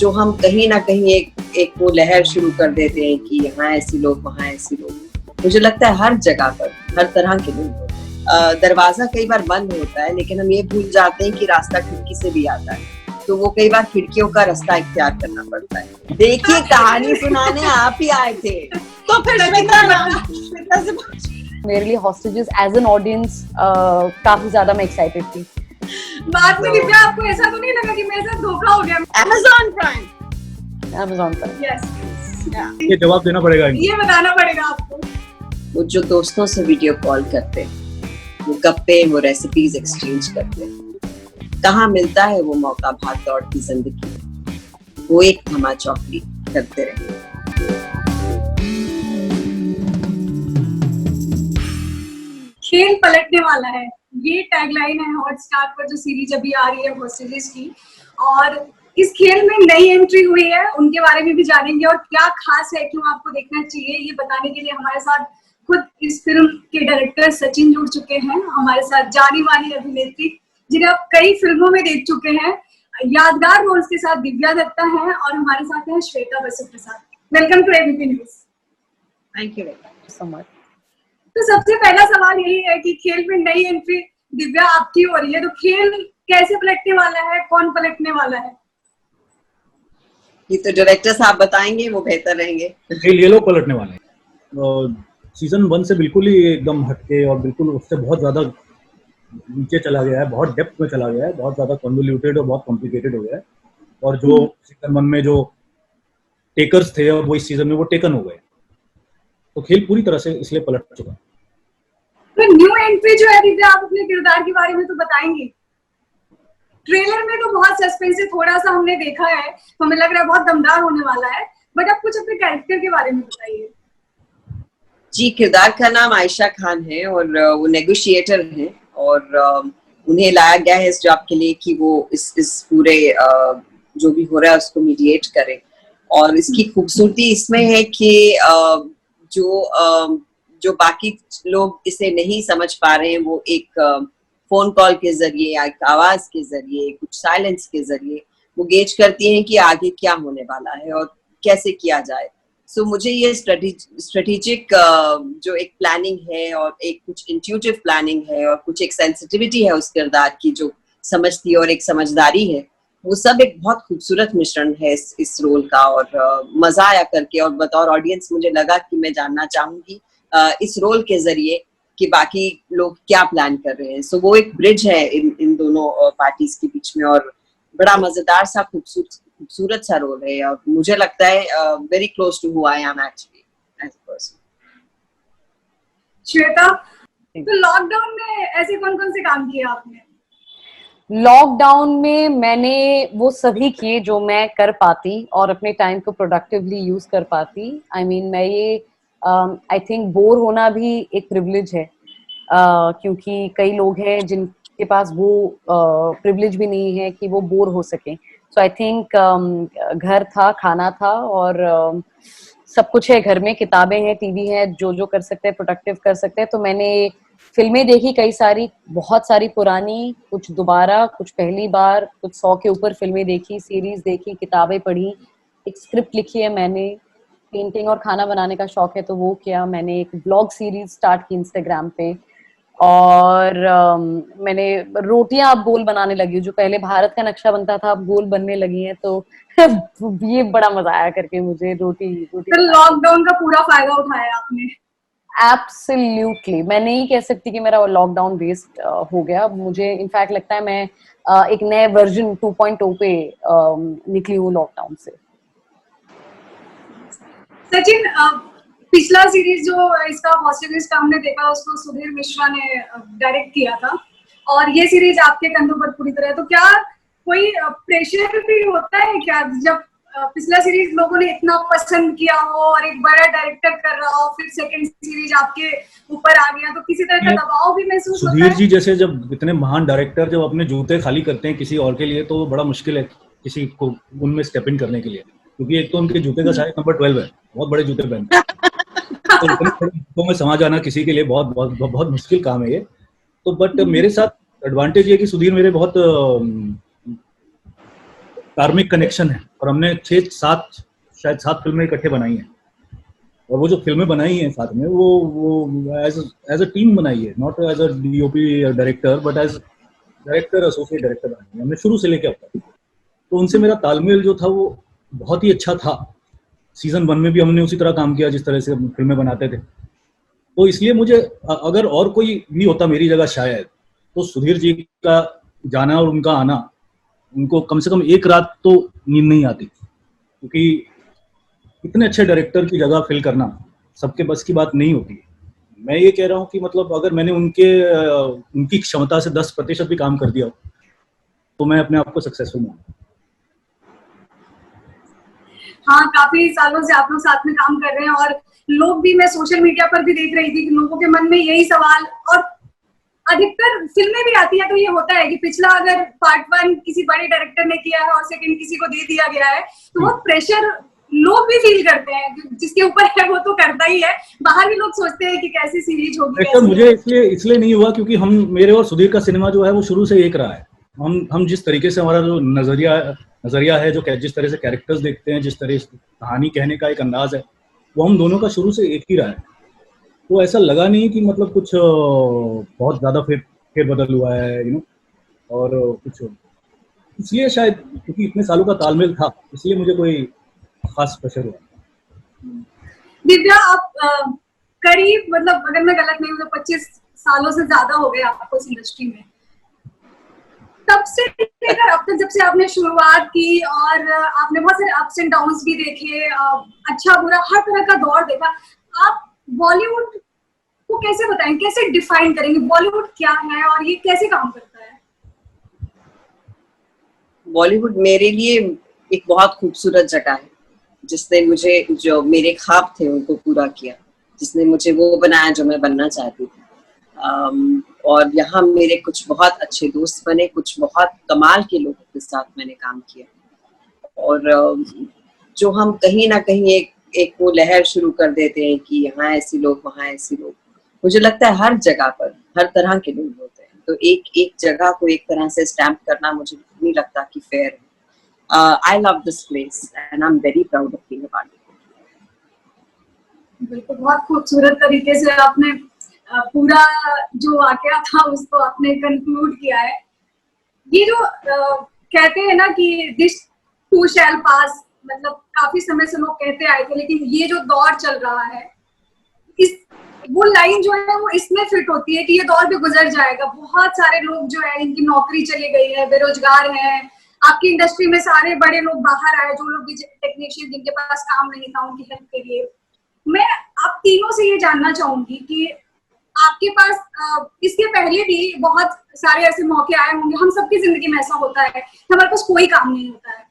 जो हम कहीं ना कहीं एक वो लहर शुरू कर देते हैं कि यहाँ ऐसे लोग, वहाँ ऐसे लोग। मुझे लगता है हर जगह पर हर तरह के लोग होते हैं। दरवाजा कई बार बंद होता है, लेकिन हम ये भूल जाते हैं कि रास्ता खिड़की से भी आता है, तो वो कई बार खिड़कियों का रास्ता इख्तियार करना पड़ता है। देखिए, कहानी सुनाने आप ही आए थे, तो फिर श्वेता से मेरे लिए हॉस्टेजेस एज एन ऑडियंस काफी ज्यादा मैं एक्साइटेड थी। बाद में दिव्या, आपको ऐसा तो नहीं लगा कि मेरे साथ धोखा हो गया? Amazon Prime। यस, ये जवाब देना पड़ेगा, ये बताना पड़ेगा आपको। वो जो दोस्तों से वीडियो कॉल करते, वो गप्पे, वो रेसिपीज एक्सचेंज करते, कहाँ मिलता है वो मौका भाग दौड़ की जिंदगी, वो एक धमा चौकड़ी करते रहे। खेल पलटने वाला है, ये टैगलाइन है हॉटस्टार पर जो सीरीज अभी आ रही है हॉस्टेजेस की। और इस खेल में नई एंट्री हुई है, उनके बारे में भी जानेंगे और क्या खास है, क्यों आपको देखना चाहिए, ये बताने के लिए हमारे साथ खुद इस फिल्म के डायरेक्टर सचिन जुड़ चुके हैं। हमारे साथ जानी मानी अभिनेत्री जिन्हें आप कई फिल्मों में देख चुके हैं, यादगार रोल्स के साथ दिव्या दत्ता है, और हमारे साथ है Shweta Basu Prasad. Welcome to ABP news. Thank you so much. तो सबसे पहला सवाल यही है कि खेल में नई एंट्री दिव्या आपकी हो रही है, तो खेल कैसे पलटने वाला है, कौन पलटने वाला है? ये तो डायरेक्टर साहब बताएंगे, वो बेहतर रहेंगे। ये लोग पलटने वाले हैं। सीजन 1 से बिल्कुल ही एकदम हटके और बिल्कुल उससे बहुत ज्यादा नीचे चला गया है, बहुत डेप्थ में चला गया है, बहुत ज्यादा कन्वोल्यूटेड और बहुत कॉम्प्लिकेटेड हो गया है। और जो सीजन 1 में जो टेकर्स थे, अब वो इस सीजन में वो टेकन हो गए, तो खेल पूरी तरह से इसलिए पलट चुका है। तो न्यू एंट्री जो है दिव्या, आप अपने किरदार के बारे में तो बताएंगे। ट्रेलर में तो बहुत सस्पेंस है, थोड़ा सा हमने देखा है, तो हमें लग रहा है बहुत दमदार होने वाला है, बट आप कुछ अपने कैरेक्टर के बारे में बताइए। जी, किरदार का नाम आयशा खान है और वो नेगोशिएटर हैं, और उन्हें लाया गया है इस जॉब के लिए कि वो इस पूरे जो भी हो रहा है उसको मीडिएट करें। और इसकी खूबसूरती इसमें है कि जो बाकी लोग इसे नहीं समझ पा रहे हैं, वो एक फोन कॉल के जरिए या एक आवाज के जरिए, कुछ साइलेंस के जरिए वो गेज करती हैं कि आगे क्या होने वाला है और कैसे किया जाए। सो मुझे ये स्ट्रेटेजिक जो एक प्लानिंग है और एक कुछ इंट्यूटिव प्लानिंग है और कुछ एक सेंसिटिविटी है उस किरदार की जो समझती है और एक समझदारी है, वो सब एक बहुत खूबसूरत मिश्रण है इस रोल का। और मजा आया करके, और बतौर ऑडियंस मुझे लगा कि मैं जानना चाहूंगी इस रोल के जरिए कि बाकी लोग क्या प्लान कर रहे हैं। सो वो एक ब्रिज है इन दोनों पार्टीज के बीच में, और बड़ा मजेदार सा खूबसूरत सा रोल है, और मुझे लगता है very close to who I am actually as a person. Shweta, तो लॉकडाउन में ऐसे कौन कौन से काम किए आपने? लॉकडाउन में मैंने वो सभी किए जो मैं कर पाती और अपने टाइम को प्रोडक्टिवली यूज कर पाती। I mean, मैं ये आई थिंक बोर होना भी एक प्रिविलेज है, क्योंकि कई लोग हैं जिनके पास वो प्रिविलेज भी नहीं है कि वो बोर हो सके। सो आई थिंक घर था, खाना था, और सब कुछ है घर में, किताबें हैं, टीवी है, जो कर सकते हैं प्रोडक्टिव कर सकते हैं। तो मैंने फिल्में देखी कई सारी, बहुत सारी पुरानी, कुछ दोबारा, कुछ पहली बार, कुछ 100 के ऊपर फिल्में देखी, सीरीज देखी, किताबें पढ़ी, एक स्क्रिप्ट लिखी है मैंने, पेंटिंग और खाना बनाने का शौक है तो वो किया मैंने, एक ब्लॉग सीरीज स्टार्ट की इंस्टाग्राम पे, और मैंने रोटियां अब गोल बनाने लगी हूँ। जो पहले भारत का नक्शा बनता था अब गोल बनने लगी है, तो ये बड़ा मजा आया करके मुझे रोटी। तो लॉकडाउन का पूरा फायदा उठाया आपने? एब्सोल्युटली, मैं नहीं कह सकती कि मेरा लॉकडाउन वेस्ट हो गया। मुझे इनफैक्ट लगता है मैं एक नए वर्जन 2.0 पे निकली हूँ लॉकडाउन से। सचिन, पिछला सीरीज जो इसका हॉस्टेजेस का हमने देखा, उसको सुधीर मिश्रा ने डायरेक्ट किया था, और ये सीरीज आपके कंधों पर पूरी तरह। तो क्या कोई प्रेशर भी होता है क्या, जब पिछला सीरीज लोगों ने इतना पसंद किया हो और एक बड़ा डायरेक्टर कर रहा हो, फिर सेकंड सीरीज आपके ऊपर आ गया, तो किसी तरह का दबाव भी महसूस होता है? सुधीर जी जैसे जब इतने महान डायरेक्टर जब अपने जूते खाली करते हैं किसी और के लिए, तो बड़ा मुश्किल है किसी को उनमें स्टेप इन करने के लिए, क्योंकि एक तो उनके जूते का साइज नंबर 12 है, बहुत बड़े जूते पहनते हैं, तो इतने बड़े जूतों में समा जाना किसी के लिए बहुत बहुत बहुत मुश्किल काम है ये। तो बट मेरे साथ एडवांटेज ये कि सुधीर मेरे बहुत कार्मिक कनेक्शन है और हमने 6-7 शायद 7 फिल्में इकट्ठे बनाई हैं। और वो जो फिल्में बनाई हैं साथ में वो एज अ टीम बनाई है, not as a DOP director but as director associate director बनाई है हमने शुरू से लेकर अब तक। तो उनसे मेरा तालमेल जो था वो बहुत ही अच्छा था। सीजन 1 में भी हमने उसी तरह काम किया जिस तरह से हम फिल्में बनाते थे। तो इसलिए मुझे अगर और कोई भी होता मेरी जगह शायद, तो सुधीर जी का जाना और उनका आना, उनको कम से कम एक रात तो नींद नहीं आती, क्योंकि इतने अच्छे डायरेक्टर की जगह फिल करना सबके बस की बात नहीं होती। मैं ये कह रहा हूँ कि मतलब अगर मैंने उनकी क्षमता से 10% भी काम कर दिया हो तो मैं अपने आप को सक्सेसफुल मानूं। हाँ, काफी सालों से आप लोग साथ में काम कर रहे हैं और लोग भी, मैं सोशल मीडिया पर भी देख रही थी कि लोगों के मन में यही सवाल, और अधिकतर फिल्में भी आती है तो ये होता है कि पिछला अगर पार्ट 1 किसी बड़े डायरेक्टर ने किया है और सेकंड किसी को दे दिया गया है तो वो प्रेशर लोग भी फील करते हैं, जिसके ऊपर है वो तो करता ही है, बाहर भी लोग सोचते हैं कि कैसी सीरीज होगी। प्रेशर मुझे इसलिए नहीं हुआ क्योंकि हम, मेरे और सुधीर का सिनेमा जो है वो शुरू से एक रहा है। हम जिस तरीके से, हमारा जो नजरिया है, जो जिस तरह से कैरेक्टर्स देखते हैं, जिस तरह से कहानी कहने का एक अंदाज है, वो हम दोनों का शुरू से एक ही रहा है। तो ऐसा लगा नहीं कि मतलब कुछ बहुत ज्यादा फिर बदल हुआ है, और कुछ, इसलिए शायद क्योंकि इतने सालों का तालमेल था इसलिए मुझे कोई खास प्रेशर हुआ। दिव्या, आप करीब, मतलब अगर मैं गलत नहीं हूँ तो 25 सालों से ज्यादा हो गए आपको इस इंडस्ट्री में। तब से लेकर अब तक, जब से आपने शुरुआत की और आपने बहुत सारे अप्स एंड डाउन्स भी देखे, अच्छा बुरा हर तरह का दौर देखा, आप बॉलीवुड को कैसे बताएं, कैसे डिफाइन करेंगे, बॉलीवुड क्या है और ये कैसे काम करता है? बॉलीवुड मेरे लिए एक बहुत खूबसूरत जगह है, जिसने मुझे, जो मेरे ख्वाब थे उनको पूरा किया, जिसने मुझे वो बनाया जो मैं बनना चाहती थी। और यहाँ मेरे कुछ बहुत अच्छे दोस्त बने, कुछ बहुत कमाल के लोगों के साथ मैंने काम किया। और जो हम कहीं ना कहीं एक वो लहर शुरू कर देते हैं कि यहाँ ऐसे लोग, वहाँ ऐसे लोग, मुझे लगता है हर जगह पर हर तरह के लोग होते हैं, तो एक जगह को एक तरह से स्टैम्प करना मुझे नहीं लगता कि फेयर है। I love this place and I'm very proud of being a part of it. बिल्कुल, बहुत खूबसूरत तरीके से आपने पूरा जो वाकया था उसको आपने कंक्लूड किया है। ये जो कहते हैं ना कि दिस टू शैल पास, मतलब काफी समय से लोग कहते आए थे, लेकिन ये जो दौर चल रहा है, इस वो लाइन जो है वो इसमें फिट होती है कि ये दौर भी गुजर जाएगा। बहुत सारे लोग जो है, इनकी नौकरी चली गई है, बेरोजगार हैं, आपकी इंडस्ट्री में सारे बड़े लोग बाहर आए, जो लोग भी टेक्नीशियन जिनके पास काम नहीं था उनकी हेल्प के लिए। मैं आप तीनों से ये जानना चाहूंगी कि आपके पास इसके पहले भी बहुत सारे ऐसे मौके आए होंगे, हम सबकी जिंदगी में ऐसा होता है, हमारे पास कोई काम नहीं होता है,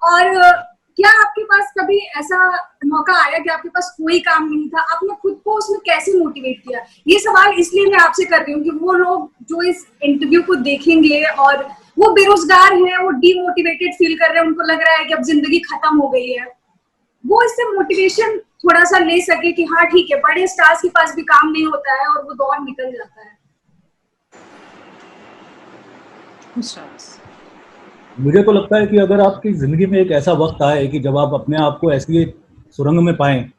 और क्या आपके पास कभी ऐसा मौका आया कि आपके पास कोई काम नहीं था, आपने खुद को उसमें कैसे मोटिवेट किया? ये सवाल इसलिए मैं आपसे कर रही हूँ कि वो लोग जो इस इंटरव्यू को देखेंगे और वो बेरोजगार हैं, वो डीमोटिवेटेड फील कर रहे हैं, उनको लग रहा है कि अब जिंदगी खत्म हो गई है, वो इससे मोटिवेशन थोड़ा सा ले सके कि हाँ ठीक है, बड़े स्टार्स के पास भी काम नहीं होता है और वो दौर निकल जाता है। मुझे तो लगता है कि अगर आपकी जिंदगी में एक ऐसा वक्त आए कि जब आप अपने आप को ऐसी एक सुरंग में पाएं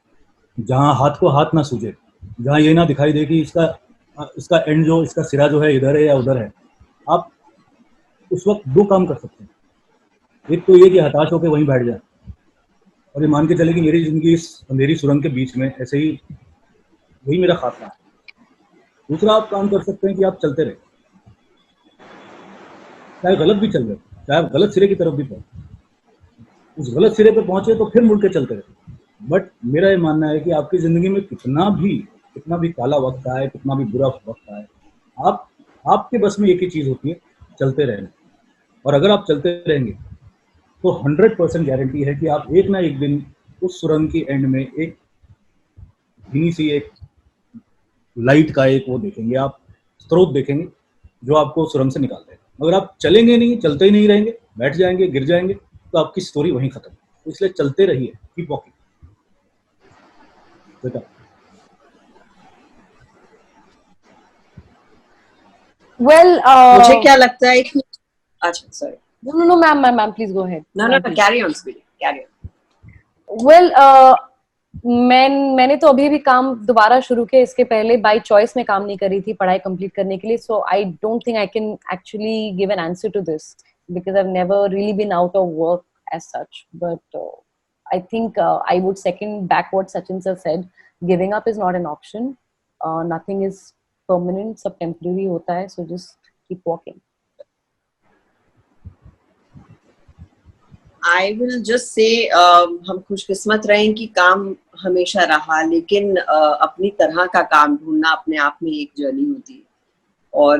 जहां हाथ को हाथ ना सूझे, जहां ये ना दिखाई दे कि इसका एंड जो, इसका सिरा जो है इधर है या उधर है, आप उस वक्त 2 काम कर सकते हैं। एक तो ये कि हताश होकर वहीं बैठ जाए और ये मान के चले कि मेरी जिंदगी इस अंधेरी सुरंग के बीच में ऐसे ही, वही मेरा खासा है। दूसरा आप काम कर सकते हैं कि आप चलते रहे, चाहे गलत भी चल रहे, चाहे आप गलत सिरे की तरफ भी पहुंचे, उस गलत सिरे पे पहुंचे तो फिर मुड़ के चलते रहे। बट मेरा ये मानना है कि आपकी जिंदगी में कितना भी काला वक्त आए, कितना भी बुरा वक्त आए, आपके बस में एक ही चीज होती है, चलते रहना। और अगर आप चलते रहेंगे तो 100% गारंटी है कि आप एक ना एक दिन उस सुरंग की एंड में एक धीमी सी एक लाइट का एक वो देखेंगे, आप स्रोत देखेंगे जो आपको सुरंग से निकाल देगा। अगर आप चलेंगे नहीं, चलते ही नहीं रहेंगे, बैठ जाएंगे, गिर जाएंगे, तो आपकी स्टोरी वहीं खत्म। तो इसलिए चलते रहिए, कीप वॉकिंग। बेटा वेल मुझे क्या लगता है कि, अच्छा sorry, No, ma'am, please go ahead. No, carry on, sweetie, carry on. Well, मैंने तो अभी भी काम दोबारा शुरू किया, इसके पहले बाय चॉइस में काम नहीं कर रही थी पढ़ाई कंप्लीट करने के लिए, so I don't think I can actually give an answer to this because I have never really been out of work as such, but I think I would second back what Sachin sir said. Giving up is not an option. Nothing is permanent, सब temporary होता है, so just keep walking. I will just say हम खुशकिस्मत रहें कि काम हमेशा रहा, लेकिन अपनी तरह का काम ढूंढना अपने आप में एक जर्नी होती है, और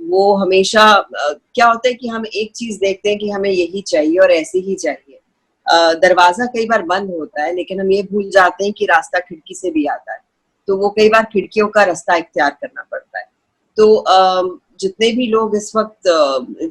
वो हमेशा क्या होता है कि हम एक चीज देखते हैं कि हमें यही चाहिए और ऐसे ही चाहिए। दरवाजा कई बार बंद होता है, लेकिन हम ये भूल जाते हैं कि रास्ता खिड़की से भी आता है, तो वो कई बार खिड़कियों का रास्ता इख्तियार करना पड़ता है। तो जितने भी लोग इस वक्त,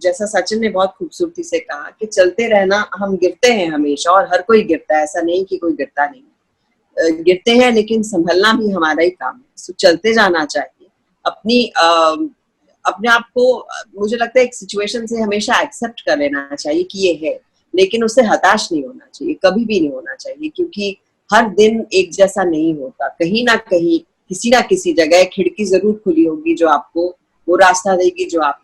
जैसा सचिन ने बहुत खूबसूरती से कहा कि चलते रहना, हम गिरते हैं हमेशा, और हर कोई गिरता है, ऐसा नहीं कि कोई गिरता नहीं, गिरते हैं, लेकिन संभलना भी हमारा ही काम है। सो चलते जाना चाहिए, अपने आप को, मुझे लगता है एक सिचुएशन से हमेशा एक्सेप्ट कर लेना चाहिए कि ये है, लेकिन उससे हताश नहीं होना चाहिए, कभी भी नहीं होना चाहिए, क्योंकि हर दिन एक जैसा नहीं होता। कहीं ना कहीं किसी ना किसी जगह खिड़की जरूर खुली होगी जो आपको वो रास्ता देगी जो आप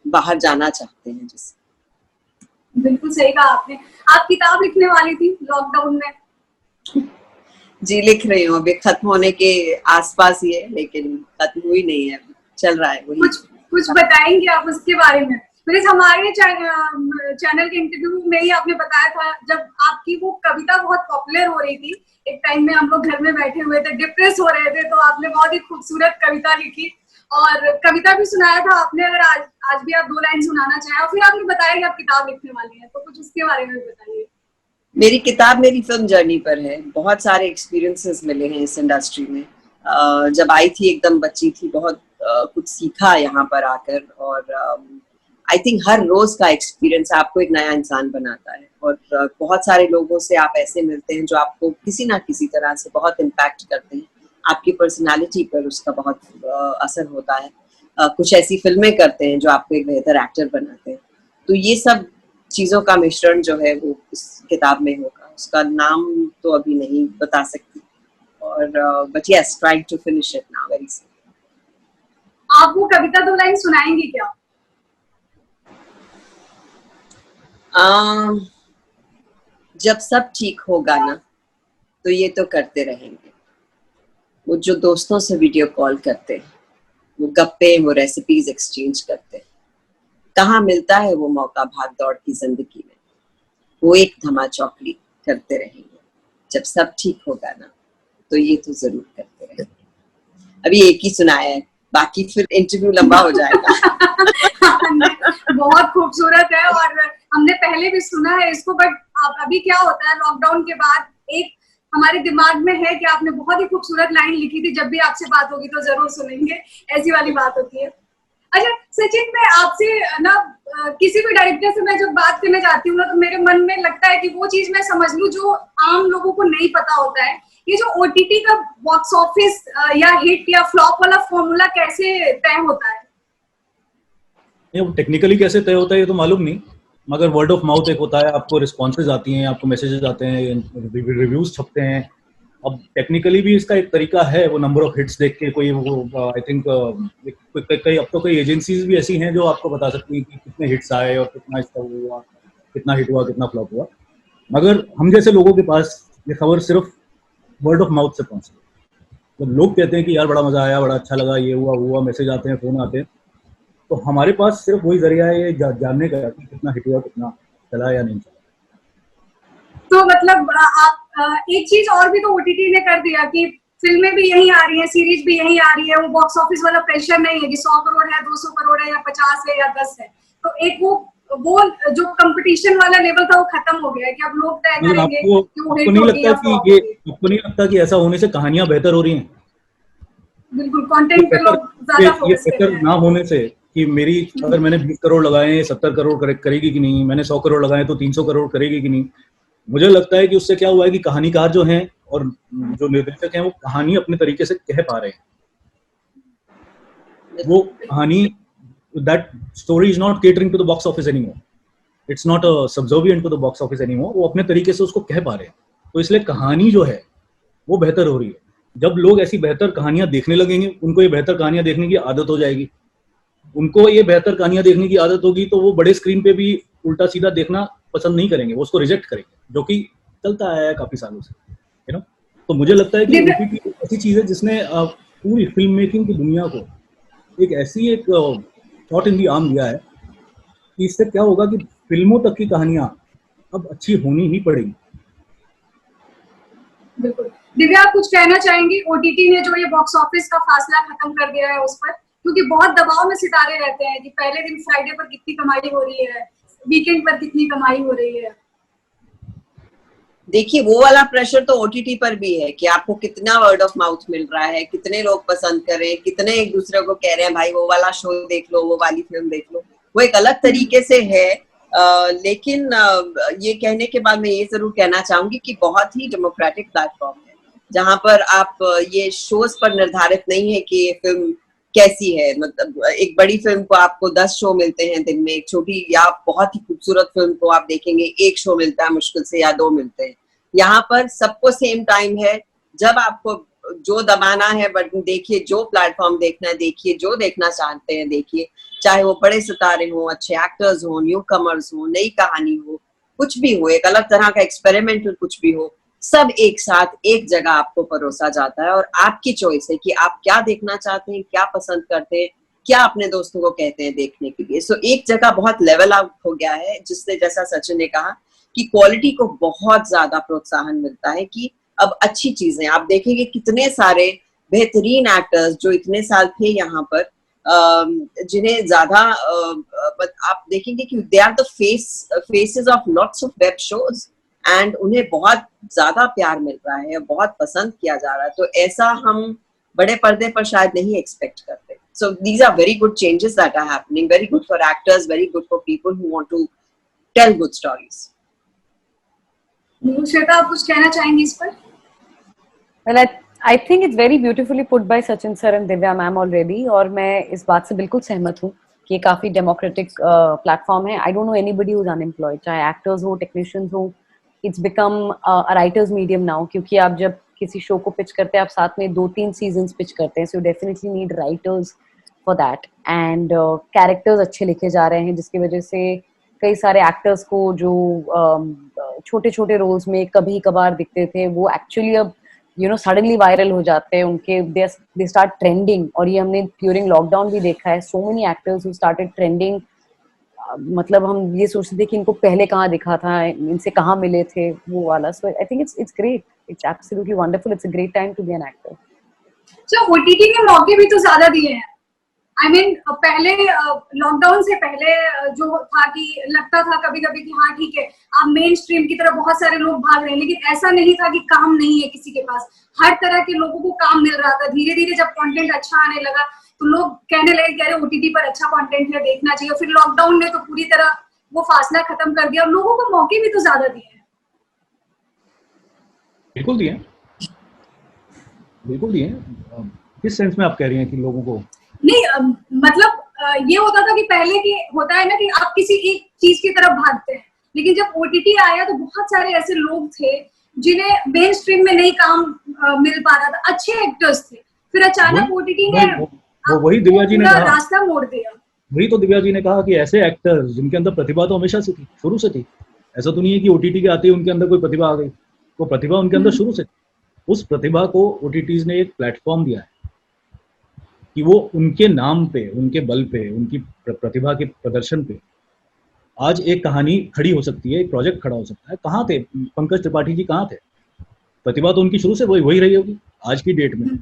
बाहर जाना चाहते हैं। जिससे बिल्कुल सही कहा आपने। आप किताब लिखने वाली थी लॉकडाउन में? जी, लिख रही हूँ, अभी खत्म होने के आसपास ही है, लेकिन खत्म हुई नहीं है, चल रहा है वही। कुछ बताएंगे आप उसके बारे में? प्लीज, हमारे चैनल के इंटरव्यू में ही आपने बताया था, जब आपकी वो कविता बहुत पॉपुलर हो रही थी, एक टाइम में हम लोग घर में बैठे हुए थे, डिप्रेस हो रहे थे, तो आपने बहुत ही खूबसूरत कविता लिखी और कविता भी सुनाया था आपने। अगर आज भी आप 2 लाइन सुनाना चाहें, और फिर आपने बताया कि आप किताब लिखने वाली हैं, तो कुछ उसके बारे में बताइए। मेरी किताब मेरी फिल्म जर्नी पर है। बहुत सारे एक्सपीरियंसेस मिले हैं इस इंडस्ट्री में। जब आई थी एकदम बच्ची थी, बहुत कुछ सीखा यहाँ पर आकर, और आई थिंक हर रोज का एक्सपीरियंस आपको एक नया इंसान बनाता है, और बहुत सारे लोगों से आप ऐसे मिलते हैं जो आपको किसी ना किसी तरह से बहुत इम्पैक्ट करते हैं, आपकी पर्सनालिटी पर उसका बहुत असर होता है। कुछ ऐसी फिल्में करते हैं जो आपको एक बेहतर एक्टर बनाते हैं। तो ये सब चीजों का मिश्रण जो है वो इस किताब में होगा। उसका नाम तो अभी नहीं बता सकती, और but yes, trying to finish it now very soon. आप वो कविता 2 लाइन सुनाएंगी क्या? जब सब ठीक होगा ना, तो ये तो करते रहेंगे। वो जो दोस्तों से वीडियो कॉल करते हैं, वो गप्पे, वो रेसिपीज एक्सचेंज करते हैं, कहाँ मिलता है वो मौका भाग दौड़ की जिंदगी में, वो एक धमा चौकड़ी करते रहेंगे। जब सब ठीक होगा ना, तो ये तो जरूर करते रहेंगे। अभी एक ही सुनाया है, बाकी फिर इंटरव्यू लंबा हो जाएगा। बहुत खूबसूरत है, और हमने पहले भी सुना है इसको, बट अभी क्या होता है लॉकडाउन के बाद, एक हमारे दिमाग में है कि आपने बहुत ही खूबसूरत लाइन लिखी थी, जब भी आपसे बात होगी तो जरूर सुनेंगे, ऐसी वाली बात होती है। अच्छा सचिन, मैं आपसे ना किसी भी डायरेक्टर से मैं जब बात करने जाती हूँ ना, तो मेरे मन में लगता है कि वो चीज मैं समझ लूं जो आम लोगों को नहीं पता होता है। ये जो OTT का बॉक्स ऑफिस या हिट या फ्लॉप वाला फॉर्मूला कैसे तय होता है? ये टेक्निकली कैसे तय होता है ये तो मालूम नहीं, मगर वर्ड ऑफ माउथ एक होता है, आपको रिस्पॉन्सेज आती हैं, आपको मैसेजेस आते हैं, रिव्यूज छपते हैं। अब टेक्निकली भी इसका एक तरीका है, वो नंबर ऑफ हिट्स देख के कोई वो आई थिंक अब तो कई एजेंसीज भी ऐसी हैं जो आपको बता सकती हैं कि कितने हिट्स आए और कितना इसका हुआ, कितना हिट हुआ, कितना फ्लॉप हुआ। मगर हम जैसे लोगों के पास ये खबर सिर्फ वर्ड ऑफ माउथ से पहुंचती है। जब लोग कहते हैं कि यार बड़ा मजा आया, बड़ा अच्छा लगा, ये हुआ, मैसेज आते हैं, फोन आते हैं, तो हमारे पास सिर्फ वही जरिया है ये जानने का कि कितना हिट हुआ, कितना चला या नहीं चला। तो मतलब आप एक चीज और भी तो OTT ने कर दिया कि फिल्में भी यही आ रही हैं, सीरीज भी यही आ रही है, वो बॉक्स ऑफिस वाला प्रेशर नहीं है कि 100 करोड़ है, 200 करोड़ है, या 50 है या 10 है। तो एक वो जो कंपटीशन वाला लेवल था वो खत्म हो गया है कि अब लोग तय करेंगे कि वो हिट होगी या फ्लॉप होगी। आपको नहीं लगता कि ऐसा होने से कहानियां बेहतर हो रही हैं? बिल्कुल, कंटेंट पे लोग ज्यादा फोकस कर रहे हैं। ना होने से कि मेरी अगर मैंने 20 करोड़ लगाए 70 करोड़ करेगी कि नहीं, मैंने 100 करोड़ लगाए तो 300 करोड़ करेगी कि नहीं। मुझे लगता है कि उससे क्या हुआ है कि कहानीकार जो हैं और जो निर्देशक हैं वो कहानी अपने तरीके से कह पा रहे हैं। वो कहानी, that story is not catering to the box office anymore. It's not subservient to the box office anymore, वो अपने तरीके से उसको कह पा रहे हैं। तो इसलिए कहानी जो है वो बेहतर हो रही है। जब लोग ऐसी बेहतर कहानियां देखने लगेंगे, उनको ये बेहतर कहानियां देखने की आदत हो जाएगी, उनको ये बेहतर कहानियां देखने की आदत होगी, तो वो बड़े स्क्रीन पे भी उल्टा सीधा देखना पसंद नहीं करेंगे, वो उसको रिजेक्ट करेंगे, जो कि चलता आया है काफी सालों से, यू नो। तो मुझे लगता है कि OTT ऐसी चीज है जिसने पूरी फिल्म मेकिंग की दुनिया को एक ऐसी एक शॉट इन दी आर्म दिया है कि इससे क्या होगा कि फिल्मों तक की कहानियां अब अच्छी होनी ही पड़ेगी। बिल्कुल। दिव्या, आप कुछ कहना चाहेंगी OTT ने जो ये बॉक्स ऑफिस का फासला खत्म कर दिया है उस पर, क्योंकि बहुत दबाव में सितारे रहते हैं कि पहले दिन फ्राइडे पर कितनी कमाई हो रही है, वीकेंड पर कितनी कमाई हो रही है। देखिए, वो वाला प्रेशर तो OTT पर भी है कि आपको कितना वर्ड ऑफ माउथ मिल रहा है, कितने लोग पसंद कर रहे हैं, कितने एक दूसरे को कह रहे हैं भाई वो वाला शो देख लो, वो वाली फिल्म देख लो। वो एक अलग तरीके से है, लेकिन ये कहने के बाद मैं ये जरूर कहना चाहूंगी कि बहुत ही डेमोक्रेटिक प्लेटफॉर्म है, जहां पर आप ये शोज पर निर्धारित नहीं है कि ये फिल्म कैसी है। मतलब एक बड़ी फिल्म को आपको 10 शो मिलते हैं दिन में, एक छोटी या बहुत ही खूबसूरत फिल्म को आप देखेंगे 1 शो मिलता है मुश्किल से, या 2 मिलते हैं। यहाँ पर सबको सेम टाइम है, जब आपको जो दबाना है बटन देखिए, जो प्लेटफॉर्म देखना है देखिए, जो देखना चाहते हैं देखिए, चाहे वो बड़े सितारे हों, अच्छे एक्टर्स हों, न्यू कमर्स हों, नई कहानी हो, कुछ भी हो, एक अलग तरह का एक्सपेरिमेंटल कुछ भी हो, सब एक साथ एक जगह आपको परोसा जाता है और आपकी चॉइस है कि आप क्या देखना चाहते हैं, क्या पसंद करते हैं, क्या अपने दोस्तों को कहते हैं देखने के लिए। सो एक जगह बहुत लेवल आउट हो गया है, जिससे जैसा सचिन ने कहा कि क्वालिटी को बहुत ज्यादा प्रोत्साहन मिलता है कि अब अच्छी चीजें आप देखेंगे, कितने सारे बेहतरीन एक्टर्स जो इतने साल थे यहाँ पर, जिन्हें ज्यादा आप देखेंगे कि they are the faces of lots of web shows, and उन्हें बहुत ज्यादा प्यार मिल रहा है, बहुत पसंद किया जा रहा है। तो ऐसा हम बड़े पर्दे पर शायद नहीं एक्सपेक्ट करते। So these are very good changes that are happening, very good for actors, very good for people who want to tell good stories. Shweta, आप कुछ कहना चाहेंगी इस पर? Well, I think it's very beautifully put by Sachin sir and Divya ma'am already, और मैं इस बात से बिल्कुल सहमत हूँ कि ये काफी डेमोक्रेटिक प्लेटफॉर्म है। I don't know anybody who's unemployed, चाहे एक्टर्स हो, टेक्नीशियंस हो, it's become a writer's medium now, क्योंकि आप जब किसी शो को पिच करते हैं आप साथ में 2-3 सीजन्स पिच करते हैं, so you definitely need writers for that, and characters अच्छे लिखे जा रहे हैं, जिसकी वजह से कई सारे एक्टर्स को जो छोटे छोटे रोल्स में कभी कभार दिखते थे वो एक्चुअली अब सडनली वायरल हो जाते हैं, उनके दे स्टार्ट ट्रेंडिंग। और ये हमने ड्यूरिंग लॉकडाउन भी देखा है, so many actors who started trending. मतलब हम ये सोचते थे कि इनको पहले कहाँ दिखा था, इनसे कहाँ मिले थे, वो वाला। So I think it's great, it's absolutely wonderful, it's a great time to be an actor. So OTT ने मौके भी तो ज्यादा दिए हैं। I mean, पहले लॉकडाउन से पहले जो था कि लगता था कभी कभी कि हाँ ठीक है, आप मेन स्ट्रीम की तरफ बहुत सारे लोग भाग रहे हैं, लेकिन ऐसा नहीं था कि काम नहीं है किसी के पास। हर तरह के लोगों को काम मिल रहा था। धीरे धीरे जब कंटेंट अच्छा आने लगा तो लोग कहने लगे कि अरे OTT पर अच्छा कंटेंट है, देखना चाहिए। फिर लॉकडाउन ने तो पूरी तरह वो फासला खत्म कर दिया और लोगों को मौके भी तो ज्यादा दिए हैं। बिल्कुल दिए, बिल्कुल दिए। किस सेंस में आप कह रही हैं कि लोगों को? नहीं, मतलब ये होता था कि पहले की होता है ना कि आप किसी एक चीज की तरफ भागते हैं, लेकिन जब OTT आया तो बहुत सारे ऐसे लोग थे जिन्हें मेन स्ट्रीम में नहीं काम मिल पा रहा था, अच्छे एक्टर्स थे, फिर अचानक OTT ने वही दिव्या जी ने कहा, रास्ता मोड़ दिया। वही तो दिव्या जी ने कहा कि ऐसे एक्टर्स जिनके अंदर प्रतिभा तो हमेशा से थी, शुरू से थी। ऐसा तो नहीं है कि OTT के आते ही उनके अंदर कोई प्रतिभा आ गई, वो प्रतिभा उनके अंदर शुरू से थी। उस प्रतिभा को OTTs ने एक प्लेटफॉर्म दिया है कि वो उनके नाम पे, उनके बल पे, उनकी प्रतिभा के प्रदर्शन पे आज एक कहानी खड़ी हो सकती है, एक प्रोजेक्ट खड़ा हो सकता है। कहाँ थे पंकज त्रिपाठी जी, कहाँ थे? प्रतिभा तो उनकी शुरू से वही रही होगी। आज की डेट में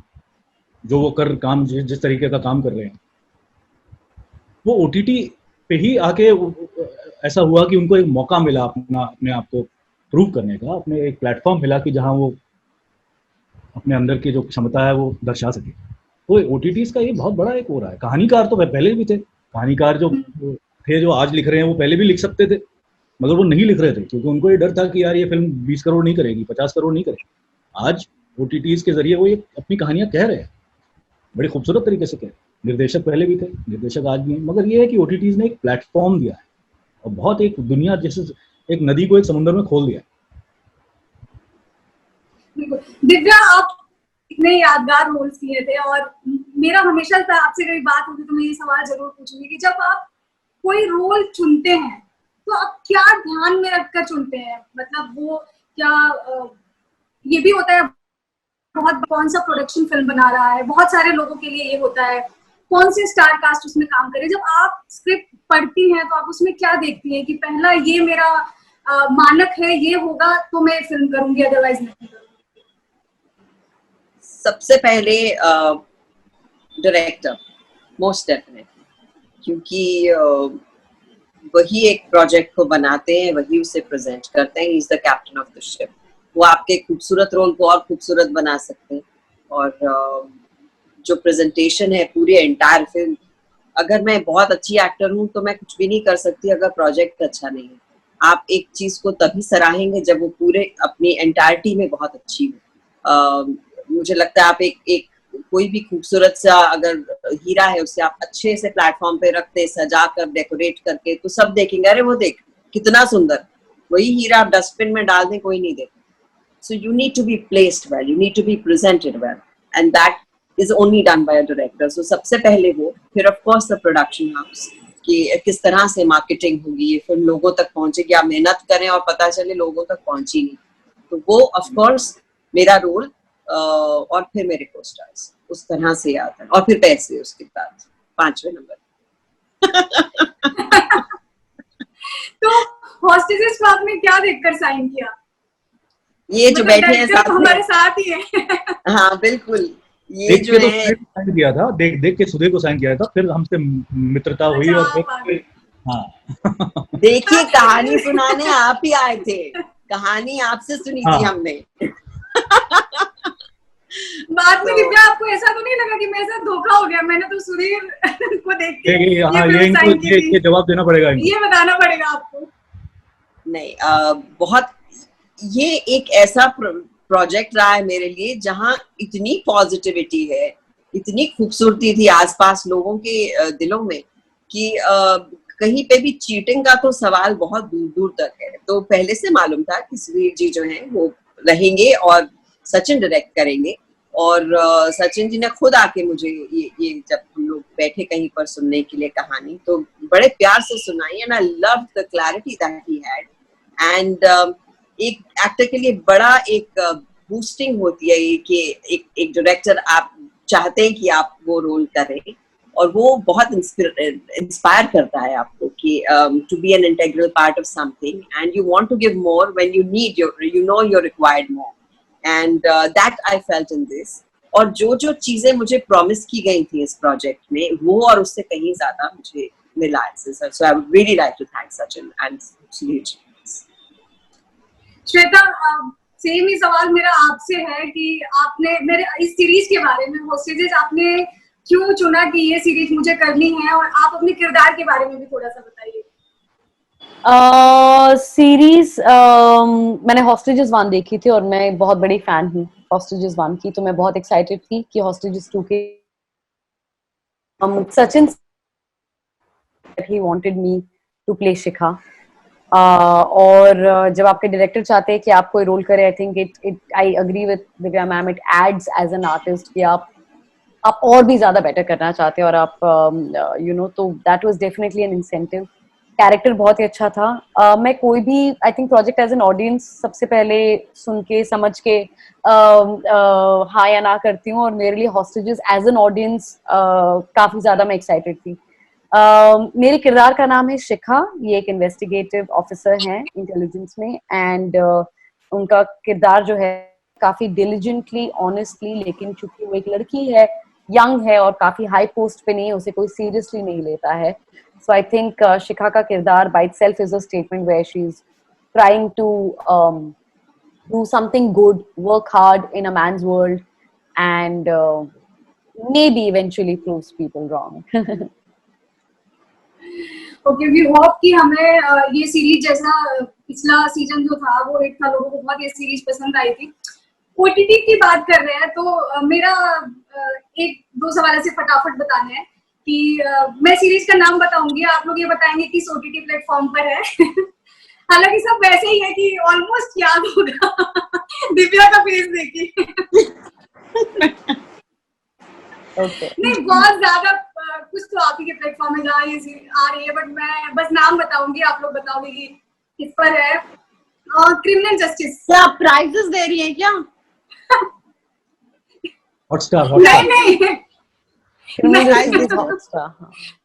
जो वो काम जिस तरीके का काम कर रहे हैं, वो OTT पे ही आके ऐसा हुआ कि उनको एक मौका मिला अपने आप को प्रूव करने का, अपने एक प्लेटफॉर्म मिला कि जहाँ वो अपने अंदर की जो क्षमता है वो दर्शा सके। तो OTTs का ये बहुत बड़ा एक हो रहा है। कहानीकार तो पहले भी थे, कहानीकार जो थे जो आज लिख रहे हैं वो पहले भी लिख सकते थे, मगर वो नहीं लिख रहे थे क्योंकि उनको ये डर था कि यार ये फिल्म 20 करोड़ नहीं करेगी, 50 करोड़ नहीं करेगी। आज OTTs के जरिए वो ये अपनी कहानियां कह रहे हैं, बड़ी खूबसूरत तरीके से कह रहे हैं। निर्देशक पहले भी थे, निर्देशक आज भी हैं, मगर ये है कि OTTs ने एक प्लेटफॉर्म दिया है और बहुत एक दुनिया जैसे एक नदी को एक समुद्र में खोल दिया। बिल्कुल। दिव्या, आप इतने यादगार रोल्स किए थे और मेरा हमेशा से आपसे कभी बात होगी तो मैं ये सवाल जरूर पूछूंगी कि जब आप कोई रोल चुनते हैं तो आप क्या ध्यान में रखकर चुनते हैं? मतलब वो क्या ये भी होता है बहुत कौन सा प्रोडक्शन फिल्म बना रहा है, बहुत सारे लोगों के लिए ये होता है कौन से स्टार कास्ट उसमें काम करे। जब आप स्क्रिप्ट पढ़ती हैं तो आप उसमें क्या देखती हैं कि पहला ये मेरा मानक है, ये होगा तो मैं फिल्म करूंगी, अदरवाइज नहीं करूंगी? सबसे पहले डायरेक्टर, मोस्ट डेफिनेटली, क्योंकि वही एक प्रोजेक्ट को बनाते हैं, वही उसे प्रेजेंट करते हैं। He is the captain of the ship. वो आपके खूबसूरत रोल को और खूबसूरत बना सकते हैं। और जो प्रेजेंटेशन है पूरी एंटायर फिल्म, अगर मैं बहुत अच्छी एक्टर हूँ तो मैं कुछ भी नहीं कर सकती अगर प्रोजेक्ट अच्छा नहीं है। आप एक चीज को तभी सराहेंगे जब वो पूरे अपनी एंटायरिटी में बहुत अच्छी हो। मुझे लगता है आप एक कोई भी खूबसूरत सा अगर हीरा है उसे आप अच्छे से प्लेटफॉर्म पे रखते, सजा कर, डेकोरेट करके, तो सब देखेंगे, अरे वो देख कितना सुंदर। वही हीरा आप डस्टबिन में डाल दें, कोई नहीं देखेगा। So you need to be placed well, you need to be presented well, and that is only done by a director. So सबसे पहले वो, फिर of course the production house कि किस तरह से मार्केटिंग होगी, ये फिल्म लोगों तक पहुंचेगी। आप मेहनत करें और पता चले लोगों तक पहुंची नहीं, तो वो of course मेरा रोल और फिर मेरे को स्टार्स उस तरह से आता है, और फिर पैसे उसके बाद 5वें नंबर। तो हॉस्टेजेस को आपने क्या देखकर साइन किया? ये जो बैठे हैं साथ में, हमारे साथ ही है। हाँ बिल्कुल, ये देख जो के तो है साइन किया था, देख के सुधे को साइन किया था, फिर हमसे मित्रता हुई और फिर हाँ। देखिए, कहानी सुनाने आप ही आए थे, कहानी आपसे सुनी थी हमने। बाद में दिव्या, आपको ऐसा तो नहीं लगा कि मेरे साथ धोखा हो गया? मैंने तो सुधीर को देख के ये जवाब देना पड़ेगा, ये बताना पड़ेगा आपको। नहीं, बहुत ये एक ऐसा प्रोजेक्ट रहा है मेरे लिए जहां इतनी पॉजिटिविटी है, इतनी खूबसूरती थी आसपास लोगों के दिलों में कि कहीं पे भी चीटिंग का तो सवाल बहुत दूर दूर तक है। तो पहले से मालूम था कि सुधीर जी जो हैं वो रहेंगे और सचिन डायरेक्ट करेंगे। और सचिन जी ने खुद आके मुझे ये जब हम लोग बैठे कहीं पर सुनने के लिए कहानी, तो बड़े प्यार से सुनाई, and I love the clarity that he had. And एक एक्टर के लिए बड़ा एक बूस्टिंग होती है ये कि एक डायरेक्टर आप चाहते हैं कि आप वो रोल करें, और वो बहुत इंस्पायर करता है आपको कि to be an integral part of something, and you want to give more when you need you know you are required more, and that I felt in this. और जो चीजें मुझे प्रॉमिस की गई थी इस प्रोजेक्ट में, वो और उससे कहीं ज्यादा मुझे मिला है। So I would really like to thank Sachin and Sudhir. Shweta, same ही सवाल मेरा आपसे है कि आपने मेरे इस सीरीज के बारे में, हॉस्टेजेस, आपने क्यों चुना कि ये सीरीज मुझे करनी है, और आप अपने किरदार के बारे में भी थोड़ा सा बताइए। सीरीज मैंने हॉस्टेजेस 1 देखी थी और मैं बहुत बड़ी फैन हूँ हॉस्टेजेस 1 की, तो मैं बहुत एक्साइटेड थी कि हॉस्टेजेस 2 के Sachin he wanted me to play शिखा। और जब आपके डायरेक्टर चाहते हैं कि आप कोई रोल करें, I think I agree with Divya ma'am, it adds as an artist कि आप और भी ज्यादा बेटर करना चाहते हैं, और आप तो that was definitely an incentive. Character बहुत ही अच्छा था। मैं कोई भी I think project as an audience सबसे पहले सुन के समझ के हाँ या ना करती हूँ, और मेरे लिए हॉस्टेजेस एज एन ऑडियंस काफी ज्यादा मैं एक्साइटेड थी। मेरे किरदार का नाम है शिखा। ये एक इन्वेस्टिगेटिव ऑफिसर हैं इंटेलिजेंस में, एंड उनका किरदार जो है काफी डिलिजेंटली, ऑनेस्टली, लेकिन चूंकि वो एक लड़की है, यंग है और काफी हाई पोस्ट पे नहीं है, उसे कोई सीरियसली नहीं लेता है। सो आई थिंक शिखा का किरदार by itself is a statement where she is trying to do something good, work hard in a man's world, and maybe eventually proves people wrong. Okay, we hope कि हमें ये series जैसा पिछला season जो था वो हिट था, लोगों को बहुत ये सीरीज पसंद आई थी। ओटीटी की बात कर रहे हैं तो मेरा एक दो सवाल ऐसे फटाफट बताने हैं कि मैं सीरीज का नाम बताऊंगी, आप लोग ये बताएंगे किस OTT प्लेटफॉर्म पर है। हालांकि सब वैसे ही है कि ऑलमोस्ट याद होगा दिव्या का फेस देखिए। ओके नहीं, बहुत ज्यादा कुछ तो आप ही के प्लेटफॉर्म में जहाँ ये आ रही है, बट मैं बस नाम बताऊंगी, आप लोग बताओगे कि किस पर है। Criminal justice. क्या प्राइजेस दे रही है क्या? हॉटस्टार नहीं क्रिमिनल नहीं, जस्टिस हॉटस्टार।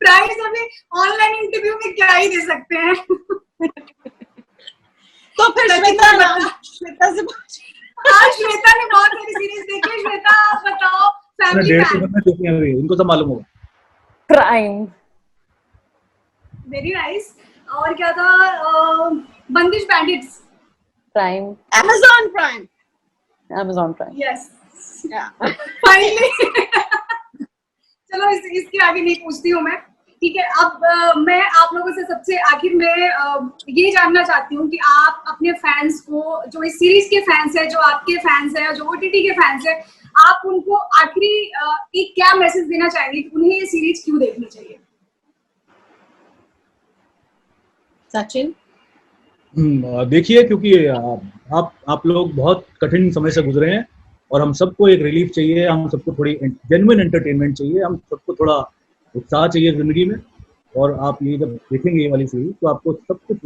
प्राइस अभी ऑनलाइन इंटरव्यू में क्या ही दे सकते हैं। तो फिर श्वेता से आज श्वेता ने बहुत सारी सीरीज देखी है। श्वेता आप बताओ, फैमिली मैन। इनको सब मालूम होगा। प्राइम। Very nice. और क्या था? बंदिश bandits. Prime. Amazon Prime. Amazon Prime. Yes, Yeah. Finally. चलो इसके आगे नहीं पूछती हूँ मैं, ठीक है। अब मैं आप लोगों से सबसे आखिर में ये जानना चाहती हूँ कि आप अपने फैंस को, जो इस सीरीज के फैंस है, जो आपके फैंस है, जो OTT के फैंस है, आप उनको आखिरी एक क्या मैसेज देना चाहेंगे कि उन्हें ये सीरीज क्यों देखनी चाहिए? सचिन? देखिए, क्योंकि आप लोग बहुत कठिन समय से गुजरे हैं और हम सबको एक रिलीफ चाहिए, हम सबको थोड़ी जेन्युइन एंटरटेनमेंट चाहिए, हम सबको थोड़ा उत्साह चाहिए जिंदगी में। और आप ये जब देखेंगे ये वाली सीरीज तो आपको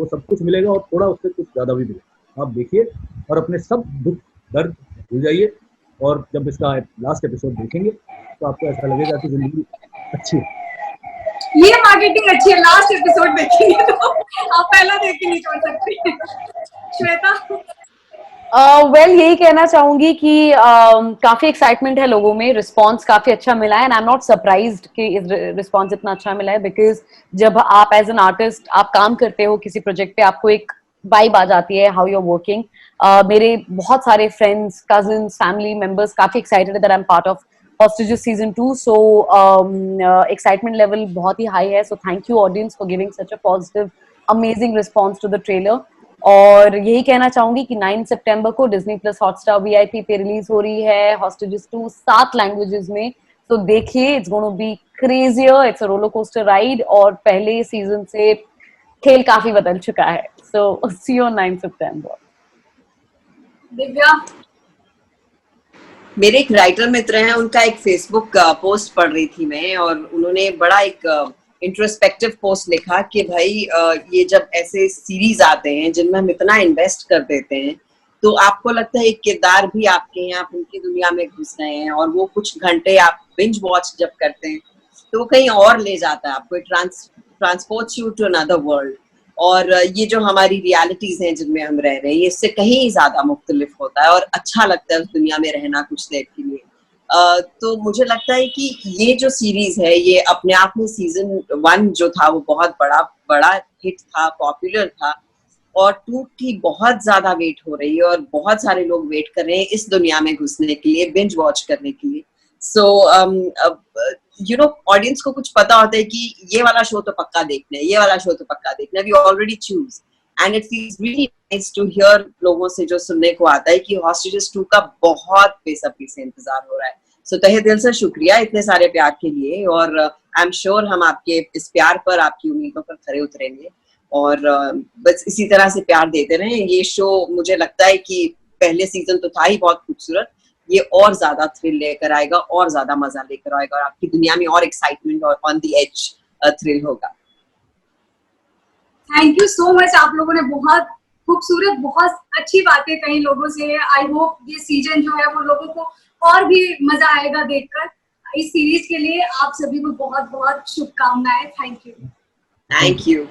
सब कुछ मिलेगा और थोड़ा उससे कुछ ज्यादा भी मिलेगा। आप देखिए और अपने सब दुख दर्द भूल जाइए, और जब इसका लास्ट एपिसोड देखेंगे तो आपको ऐसा लगेगा कि जिंदगी अच्छी है। ये मार्केटिंग अच्छी है, लास्ट एपिसोड देखेंगे तो आप पहला देख के नहीं छोड़ सकते। श्वेता? वेल यही कहना चाहूंगी कि काफी एक्साइटमेंट है लोगों में, रिस्पांस काफी अच्छा मिला है, and I am not surprised कि रिस्पांस इतना अच्छा मिला है, बिकॉज जब आप एज एन आर्टिस्ट आप काम करते हो किसी प्रोजेक्ट पे, आपको एक वाइब आ जाती है हाउ यू आर वर्किंग। मेरे बहुत सारे फ्रेंड्स, कजिन्स, फैमिली मेंबर्स काफी excited that I am part of Hostages season 2, so excitement level बहुत ही high है, so thank you audience for giving such a positive amazing response to the trailer। और यही कहना चाहूंगी कि 9 सितंबर को Disney Plus Hotstar VIP पे रिलीज हो रही है Hostages 2 7 लैंग्वेजेस में, तो देखिए, it's gonna be crazier, it's a roller coaster ride, और पहले सीजन से खेल काफी बदल चुका है, so see you on 9 सितंबर। दिव्या? मेरे एक राइटर मित्र हैं, उनका एक फेसबुक पोस्ट पढ़ रही थी मैं, और उन्होंने बड़ा एक इंट्रोस्पेक्टिव पोस्ट लिखा कि भाई ये जब ऐसे सीरीज आते हैं जिनमें हम इतना इन्वेस्ट कर देते हैं, तो आपको लगता है एक किरदार भी आपके हैं, आप उनकी दुनिया में घुस गए हैं, और वो कुछ घंटे आप बिंज वॉच जब करते हैं तो वो कहीं और ले जाता है आपको, transports you to another world. और ये जो हमारी रियलिटीज हैं जिनमें हम रह रहे हैं, इससे कहीं ज्यादा मुख्तलिफ होता है और अच्छा लगता है उस दुनिया में रहना कुछ देर के लिए। तो मुझे लगता है कि ये जो सीरीज है, ये अपने आप में सीजन 1 जो था वो बहुत बड़ा हिट था, पॉपुलर था, और 2 की बहुत ज्यादा वेट हो रही है, और बहुत सारे लोग वेट कर रहे हैं इस दुनिया में घुसने के लिए, बिंज वॉच करने के लिए। सो यू नो, ऑडियंस को कुछ पता होता है कि ये वाला शो तो पक्का देखना है, ये वाला शो तो पक्का देखना है, we already choose, and it feels really nice to hear लोगों से जो सुनने को आता है कि हॉस्टेजेस 2 का बहुत बेसब्री से इंतजार हो रहा है। सो तहे दिल से शुक्रिया इतने सारे प्यार के लिए, और आई एम श्योर हम आपके इस प्यार पर, आपकी उम्मीदों पर खरे उतरेंगे, और बस इसी तरह से प्यार देते रहें। ये शो मुझे लगता है कि पहले सीजन तो था ही बहुत खूबसूरत, ये और ज्यादा थ्रिल लेकर आएगा, और ज्यादा मजा लेकर आएगा, और आपकी दुनिया में और एक्साइटमेंट और ऑन द एज थ्रिल होगा। थैंक यू सो मच, आप लोगों ने बहुत खूबसूरत, बहुत अच्छी बातें कही लोगों से। आई होप ये सीजन जो है वो लोगों को और भी मजा आएगा देखकर। इस सीरीज के लिए आप सभी को बहुत बहुत शुभकामनाएं। Thank you. Thank you.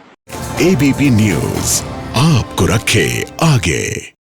ABP news आपको रखे आगे।